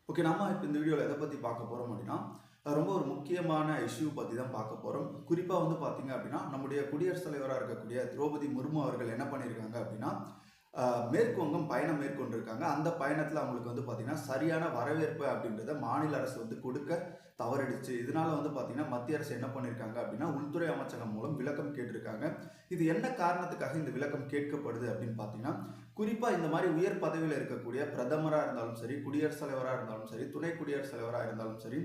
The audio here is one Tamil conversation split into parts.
ஓகே, நம்ம இப்போ இந்த வீடியோவில் எதை பற்றி பார்க்க போகிறோம் அப்படின்னா, ரொம்ப ஒரு முக்கியமான இஷ்யூ பற்றி தான் பார்க்க போகிறோம். குறிப்பாக வந்து பார்த்தீங்க அப்படின்னா, நம்முடைய குடியரசுத் தலைவராக இருக்கக்கூடிய திரௌபதி முர்மு அவர்கள் என்ன பண்ணியிருக்காங்க அப்படின்னா, மேற்கு வங்கம் பயணம் மேற்கொண்டிருக்காங்க. அந்த பயணத்தில் அவங்களுக்கு வந்து பார்த்தீங்கன்னா, சரியான வரவேற்பு அப்படின்றத மாநில அரசு வந்து கொடுக்க தவறிடுச்சு. இதனால வந்து பார்த்தீங்கன்னா, மத்திய அரசு என்ன பண்ணியிருக்காங்க அப்படின்னா, உள்துறை அமைச்சகம் மூலம் விளக்கம் கேட்டிருக்காங்க. இது என்ன காரணத்துக்காக இந்த விளக்கம் கேட்கப்படுது அப்படின்னு பார்த்தீங்கன்னா, குறிப்பாக இந்த மாதிரி உயர் பதவியில் இருக்கக்கூடிய பிரதமராக இருந்தாலும் சரி, குடியரசுத் தலைவராக இருந்தாலும் சரி, துணை குடியரசுத் தலைவராக இருந்தாலும் சரி,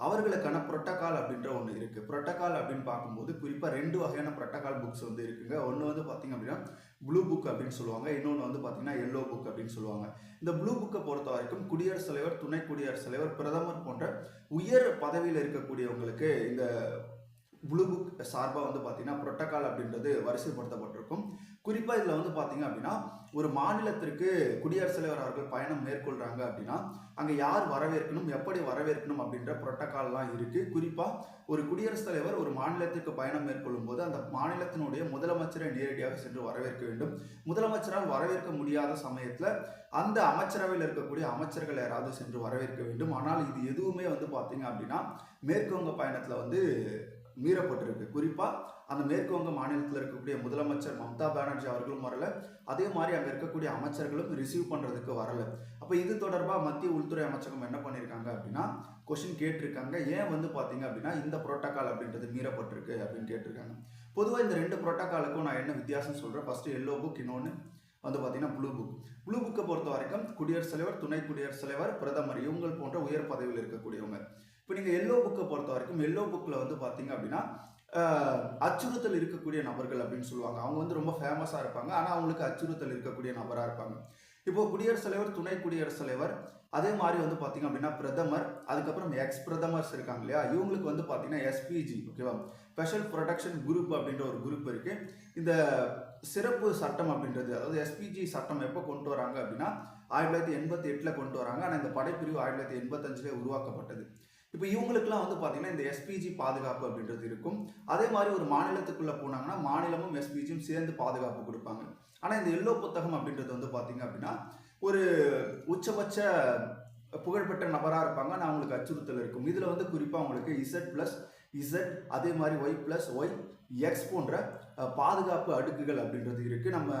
அவர்களுக்கான புரோட்டோகால் அப்படின்ற ஒன்று இருக்குது. புரோட்டோகால் அப்படின்னு பார்க்கும்போது குறிப்பாக 2 வகையான புரோட்டோகால் புக்ஸ் வந்து இருக்குங்க. ஒன்று வந்து பார்த்தீங்க அப்படின்னா ப்ளூ புக் அப்படின்னு சொல்லுவாங்க. இன்னொன்று வந்து பார்த்தீங்கன்னா எல்லோ புக் அப்படின்னு சொல்லுவாங்க. இந்த ப்ளூ புக்கை பொறுத்த வரைக்கும் குடியரசுத் தலைவர், துணை குடியரசுத் தலைவர், பிரதமர் போன்ற உயர் பதவியில் இருக்கக்கூடியவங்களுக்கு இந்த ப்ளூ புக் சார்பாக வந்து பார்த்தீங்கன்னா புரோட்டோகால் அப்படின்றது வரிசைப்படுத்தப்பட்டிருக்கும். குறிப்பாக இதில் வந்து பார்த்தீங்க அப்படின்னா, ஒரு மாநிலத்திற்கு குடியரசுத் தலைவர் அவர்கள் பயணம் மேற்கொள்கிறாங்க அப்படின்னா, அங்கே யார் வரவேற்கணும், எப்படி வரவேற்கணும் அப்படின்ற புரோட்டோகால்லாம் இருக்குது. குறிப்பாக ஒரு குடியரசுத் தலைவர் ஒரு மாநிலத்திற்கு பயணம் மேற்கொள்ளும் போது அந்த மாநிலத்தினுடைய முதலமைச்சரை நேரடியாக சென்று வரவேற்க வேண்டும். முதலமைச்சரால் வரவேற்க முடியாத சமயத்தில் அந்த அமைச்சரவையில் இருக்கக்கூடிய அமைச்சர்கள் யாராவது சென்று வரவேற்க வேண்டும். ஆனால் இது எதுவுமே வந்து பார்த்தீங்க அப்படின்னா, மேற்கு வங்க பயணத்தில் வந்து மீறப்பட்டிருக்கு. குறிப்பாக அந்த மேற்கு வங்க மாநிலத்தில் இருக்கக்கூடிய முதலமைச்சர் மம்தா பானர்ஜி அவர்களும் வரல, அதே மாதிரி அங்கே இருக்கக்கூடிய அமைச்சர்களும் ரிசீவ் பண்ணுறதுக்கு வரல. அப்போ இது தொடர்பாக மத்திய உள்துறை அமைச்சகம் என்ன பண்ணியிருக்காங்க அப்படின்னா, கொஸ்டின் கேட்டிருக்காங்க. ஏன் வந்து பார்த்தீங்க அப்படின்னா இந்த புரோட்டோகால் அப்படின்றது மீறப்பட்டிருக்கு அப்படின்னு கேட்டிருக்காங்க. பொதுவாக இந்த 2 புரோட்டோகாலுக்கும் நான் என்ன வித்தியாசம் சொல்கிறேன். ஃபர்ஸ்ட் எல்லோ புக், இன்னொன்று வந்து பார்த்தீங்கன்னா ப்ளூ புக். ப்ளூ புக்கை பொறுத்த வரைக்கும் குடியரசுத் தலைவர், துணை குடியரசுத் தலைவர், பிரதமர் இவங்க போன்ற உயர் பதவியில் இருக்கக்கூடியவங்க. இப்போ நீங்கள் எல்லோ புக்கை பொறுத்த வரைக்கும் எல்லோ புக்கில் வந்து பார்த்தீங்க அப்படின்னா அச்சுறுத்தல் இருக்கக்கூடிய நபர்கள் அப்படின்னு சொல்லுவாங்க. அவங்க வந்து ரொம்ப ஃபேமஸாக இருப்பாங்க, ஆனால் அவங்களுக்கு அச்சுறுத்தல் இருக்கக்கூடிய நபராக இருப்பாங்க. இப்போ குடியரசுத் தலைவர், துணை குடியரசுத் தலைவர், அதே மாதிரி வந்து பார்த்தீங்க அப்படின்னா பிரதமர், அதுக்கப்புறம் எக்ஸ் பிரதமர்ஸ் இருக்காங்க இல்லையா, இவங்களுக்கு வந்து பார்த்தீங்கன்னா எஸ்பிஜி, ஓகேவா, ஸ்பெஷல் ப்ரொடெக்ஷன் குரூப் அப்படின்ற ஒரு குரூப் இருக்கு. இந்த சிறப்பு சட்டம் அப்படின்றது, அதாவது எஸ்பிஜி சட்டம் எப்போ கொண்டு வராங்க அப்படின்னா 1988 கொண்டு வராங்க. ஆனால் இந்த படைப்பிரிவு 1985 உருவாக்கப்பட்டது. இப்போ இவங்களுக்குலாம் வந்து பார்த்தீங்கன்னா இந்த எஸ்பிஜி பாதுகாப்பு அப்படின்றது இருக்கும். அதே மாதிரி ஒரு மாநிலத்துக்குள்ளே போனாங்கன்னா மாநிலமும் எஸ்பிஜியும் சேர்ந்து பாதுகாப்பு கொடுப்பாங்க. ஆனால் இந்த எல்லோ புத்தகம் அப்படின்றது வந்து பார்த்தீங்க அப்படின்னா ஒரு உச்சபட்ச புகழ்பெற்ற நபராக இருப்பாங்க, ஆனால் அவங்களுக்கு அச்சுறுத்தல் இருக்கும். இதில் வந்து குறிப்பாக அவங்களுக்கு இசட், அதே மாதிரி ஒய் எக்ஸ் போன்ற பாதுகாப்பு அடுக்குகள் அப்படின்றது இருக்குது. நம்ம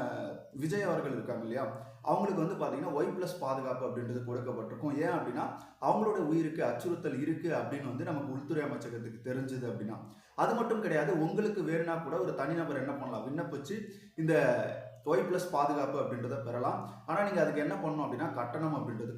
விஜய் அவர்கள் இருக்காங்க இல்லையா, அவங்களுக்கு வந்து பார்த்தீங்கன்னா ஒய்+ பாதுகாப்பு அப்படின்றது கொடுக்கப்பட்டிருக்கும். ஏன் அப்படின்னா அவங்களோட உயிருக்கு அச்சுறுத்தல் இருக்குது அப்படின்னு வந்து நமக்கு உள்துறை அமைச்சகத்துக்கு தெரிஞ்சது அப்படின்னா. அது மட்டும் கிடையாது, உங்களுக்கு வேணும்னா கூட ஒரு தனிநபர் என்ன பண்ணலாம், விண்ணப்பிச்சு இந்த ஒய்+ பாதுகாப்பு அப்படின்றத பெறலாம். ஆனால் நீங்கள் அதுக்கு என்ன பண்ணணும் அப்படின்னா கட்டணம் அப்படின்றது